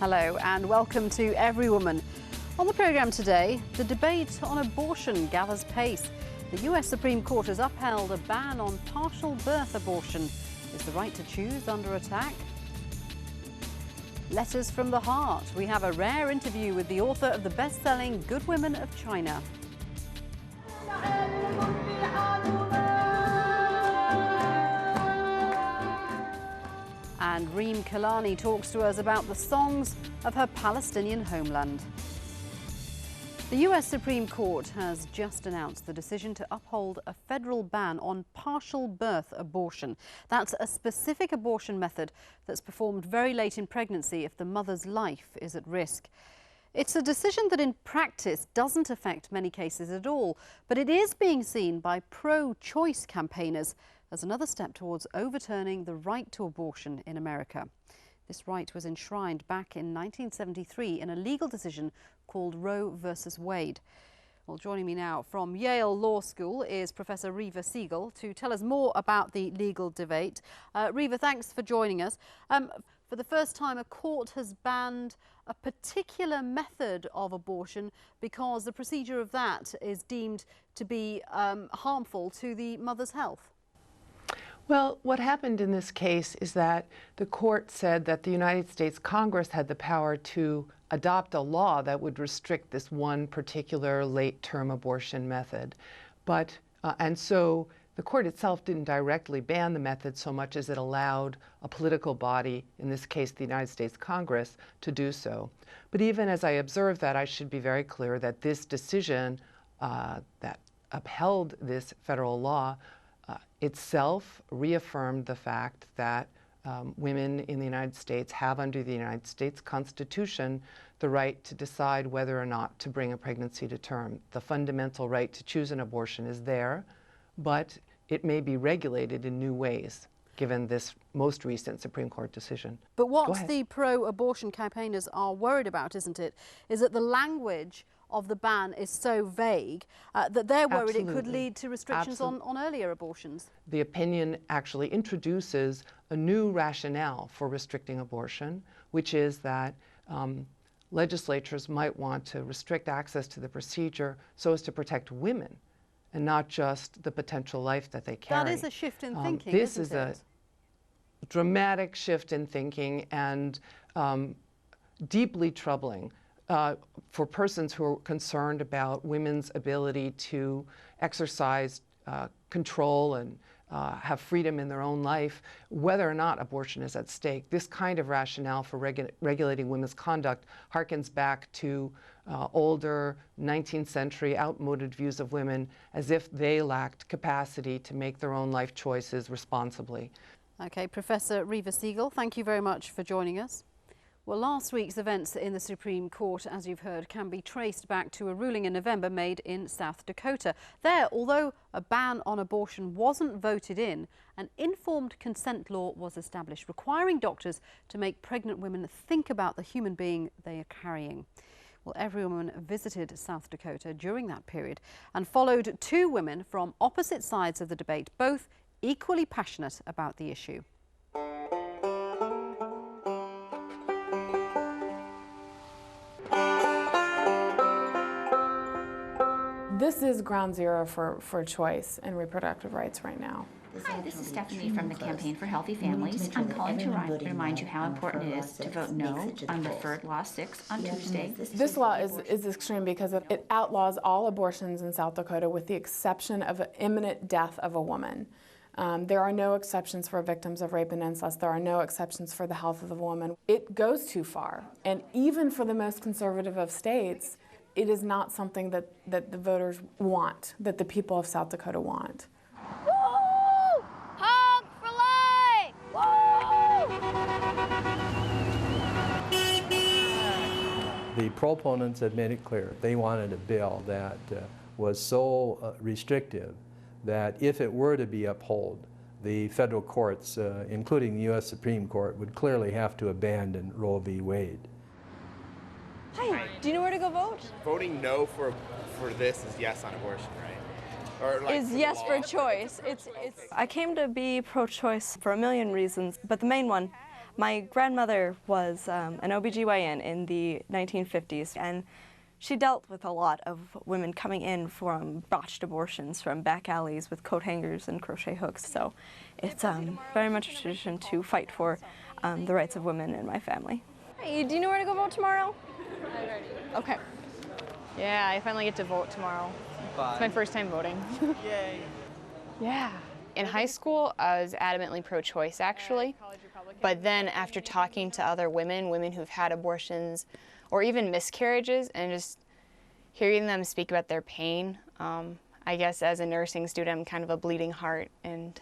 Hello and welcome to Everywoman. On the programme today, the debate on abortion gathers pace. The US Supreme Court has upheld a ban on partial birth abortion. Is the right to choose under attack? Letters from the Heart. We have a rare interview with the author of the best-selling Good Women of China. And Reem Kalani talks to us about the songs of her Palestinian homeland. The US Supreme Court has just announced the decision to uphold a federal ban on partial birth abortion. That's a specific abortion method that's performed very late in pregnancy if the mother's life is at risk. It's a decision that in practice doesn't affect many cases at all, but it is being seen by pro-choice campaigners as another step towards overturning the right to abortion in America. This right was enshrined back in 1973 in a legal decision called Roe versus Wade. Well, joining me now from Yale Law School is Professor Reva Siegel to tell us more about the legal debate. Reva, thanks for joining us. For the first time, a court has banned a particular method of abortion because the procedure of that is deemed to be harmful to the mother's health. Well, what happened in this case is that the court said that the United States Congress had the power to adopt a law that would restrict this one particular late-term abortion method. And so the court itself didn't directly ban the method so much as it allowed a political body, in this case the United States Congress, to do so. But even as I observe that, I should be very clear that this decision that upheld this federal law itself reaffirmed the fact that women in the United States have, under the United States Constitution, the right to decide whether or not to bring a pregnancy to term. The fundamental right to choose an abortion is there, but it may be regulated in new ways, given this most recent Supreme Court decision. But what the pro-abortion campaigners are worried about, isn't it, is that the language of the ban is so vague that they're worried it could lead to restrictions on earlier abortions. The opinion actually introduces a new rationale for restricting abortion, which is that legislatures might want to restrict access to the procedure so as to protect women and not just the potential life that they carry. That is a shift in thinking, This isn't is a dramatic shift in thinking and deeply troubling for persons who are concerned about women's ability to exercise control and have freedom in their own life, whether or not abortion is at stake. This kind of rationale for regulating women's conduct harkens back to older 19th century outmoded views of women as if they lacked capacity to make their own life choices responsibly. Okay, Professor Reva Siegel, thank you very much for joining us. Well, last week's events in the Supreme Court, as you've heard, can be traced back to a ruling in November made in South Dakota. There, although a ban on abortion wasn't voted in, an informed consent law was established requiring doctors to make pregnant women think about the human being they are carrying. Well, Everywoman visited South Dakota during that period and followed two women from opposite sides of the debate, both equally passionate about the issue. This is ground zero for choice and reproductive rights right now. Hi, this is Stephanie from the Campaign for Healthy Families. I'm calling to remind you how important it is to vote no on Referred Law 6 on Tuesday. This law is extreme because it outlaws all abortions in South Dakota with the exception of imminent death of a woman. There are no exceptions for victims of rape and incest. There are no exceptions for the health of the woman. It goes too far. And even for the most conservative of states, it is not something that the voters want, that the people of South Dakota want. Woo! Hog for life! Woo! The proponents had made it clear they wanted a bill that was so restrictive that if it were to be upheld, the federal courts, including the U.S. Supreme Court, would clearly have to abandon Roe v. Wade. Hi, do you know where to go vote? Voting no for this is yes on abortion, right? Or like is yes for choice. I came to be pro-choice for a million reasons, but the main one, My grandmother was an OBGYN in the 1950s, and she dealt with a lot of women coming in from botched abortions from back alleys with coat hangers and crochet hooks. So it's very much a tradition to fight for the rights of women in my family. Hey, do you know where to go vote tomorrow? Okay. Yeah, I finally get to vote tomorrow. It's my first time voting. Yay. Yeah. In high school, I was adamantly pro-choice, actually. But then after talking to other women who've had abortions or even miscarriages, and just hearing them speak about their pain, I guess as a nursing student, I'm kind of a bleeding heart and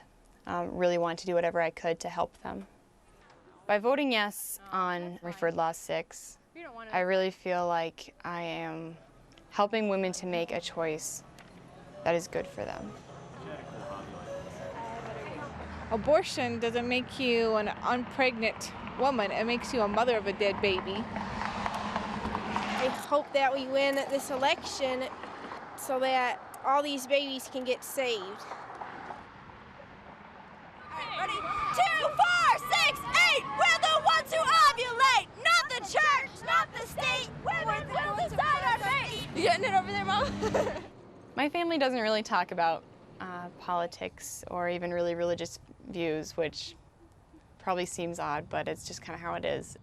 really want to do whatever I could to help them. By voting yes on Referred Law 6, I really feel like I am helping women to make a choice that is good for them. Abortion doesn't make you an unpregnant woman, it makes you a mother of a dead baby. I hope that we win this election so that all these babies can get saved. Ready? 2, 4, 6, 8! We're the ones who ovulate! Not the church, not the state! Women will decide our fate! You getting it over there, Mom? My family doesn't really talk about politics or even really religious views, which probably seems odd, but it's just kind of how it is.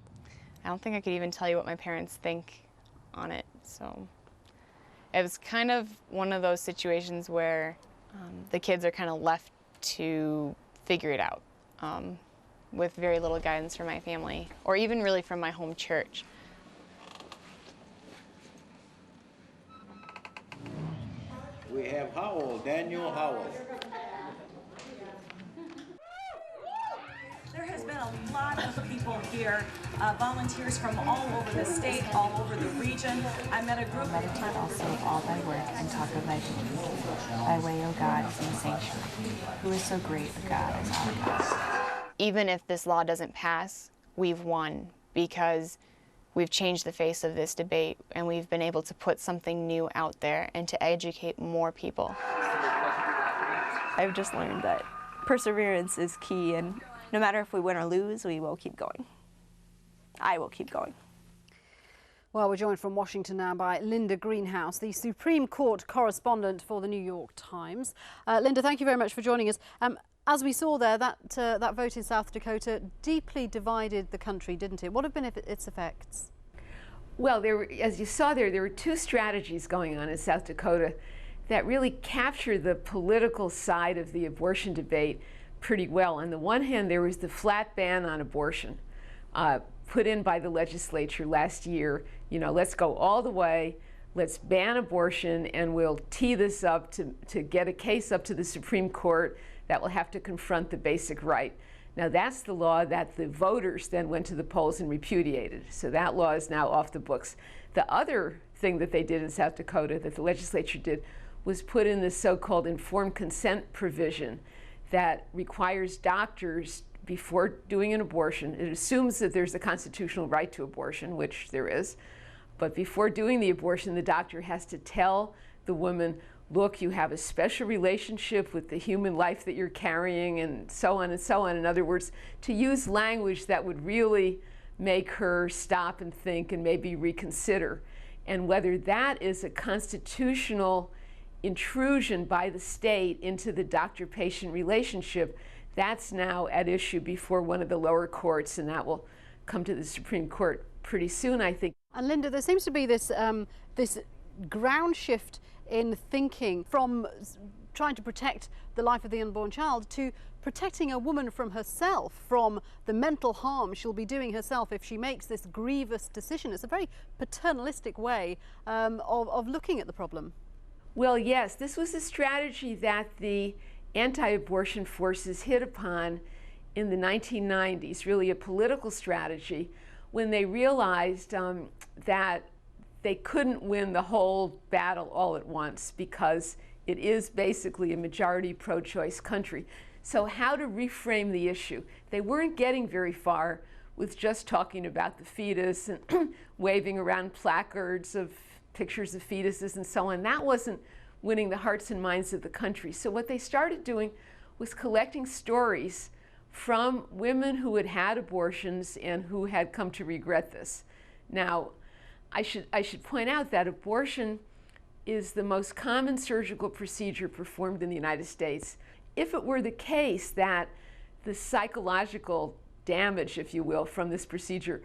I don't think I could even tell you what my parents think on it, so it was kind of one of those situations where the kids are kind of left to figure it out with very little guidance from my family or even really from my home church. We have Howell, Daniel Howell. There has been a lot of people here, volunteers from all over the state, all over the region. I met a group. Meditate also all thy work and talk of thy deeds. Thy way, O God, is in sanctuary. Who is so great a God as our God? Even if this law doesn't pass, we've won because we've changed the face of this debate and we've been able to put something new out there and to educate more people. I've just learned that perseverance is key, and no matter if we win or lose, we will keep going. I will keep going. Well, we're joined from Washington now by Linda Greenhouse, the Supreme Court correspondent for the New York Times. Linda, thank you very much for joining us. As we saw there, that vote in South Dakota deeply divided the country, didn't it? What have been its effects? Well, as you saw there were two strategies going on in South Dakota that really capture the political side of the abortion debate pretty well. On the one hand, there was the flat ban on abortion put in by the legislature last year. You know, let's go all the way, let's ban abortion, and we'll tee this up to get a case up to the Supreme Court that will have to confront the basic right. Now that's the law that the voters then went to the polls and repudiated. So that law is now off the books. The other thing that they did in South Dakota, that the legislature did, was put in this so-called informed consent provision that requires doctors, before doing an abortion, it assumes that there's a constitutional right to abortion, which there is, but before doing the abortion, the doctor has to tell the woman, look, you have a special relationship with the human life that you're carrying, and so on and so on. In other words, to use language that would really make her stop and think and maybe reconsider. And whether that is a constitutional intrusion by the state into the doctor-patient relationship, that's now at issue before one of the lower courts, and that will come to the Supreme Court pretty soon, I think. And Linda, there seems to be this this ground shift in thinking from trying to protect the life of the unborn child to protecting a woman from herself, from the mental harm she'll be doing herself if she makes this grievous decision. It's a very paternalistic way of looking at the problem. Well, yes, this was a strategy that the anti-abortion forces hit upon in the 1990s, really a political strategy, when they realized that they couldn't win the whole battle all at once because it is basically a majority pro-choice country. So how to reframe the issue? They weren't getting very far with just talking about the fetus and waving around placards of pictures of fetuses and so on. That wasn't winning the hearts and minds of the country. So what they started doing was collecting stories from women who had had abortions and who had come to regret this. Now, I should point out that abortion is the most common surgical procedure performed in the United States. If it were the case that the psychological damage, if you will, from this procedure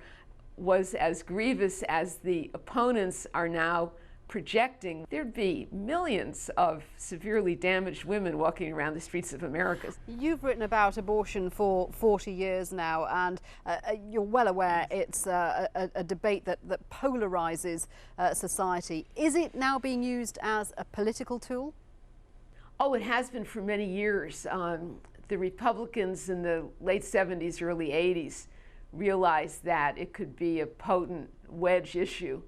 was as grievous as the opponents are now projecting, there'd be millions of severely damaged women walking around the streets of America. You've written about abortion for 40 years now, and you're well aware it's a debate that polarizes society. Is it now being used as a political tool? Oh, it has been for many years. The Republicans in the late 70s, early 80s realized that it could be a potent wedge issue,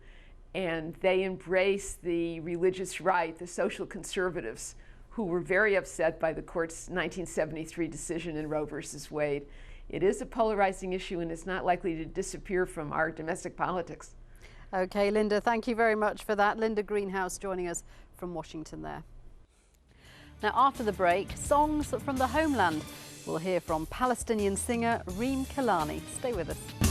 and they embraced the religious right, the social conservatives, who were very upset by the court's 1973 decision in Roe versus Wade. It is a polarizing issue, and it's not likely to disappear from our domestic politics. Okay, Linda, thank you very much for that. Linda Greenhouse joining us from Washington there. Now, after the break, songs from the homeland. We'll hear from Palestinian singer Reem Kalani. Stay with us.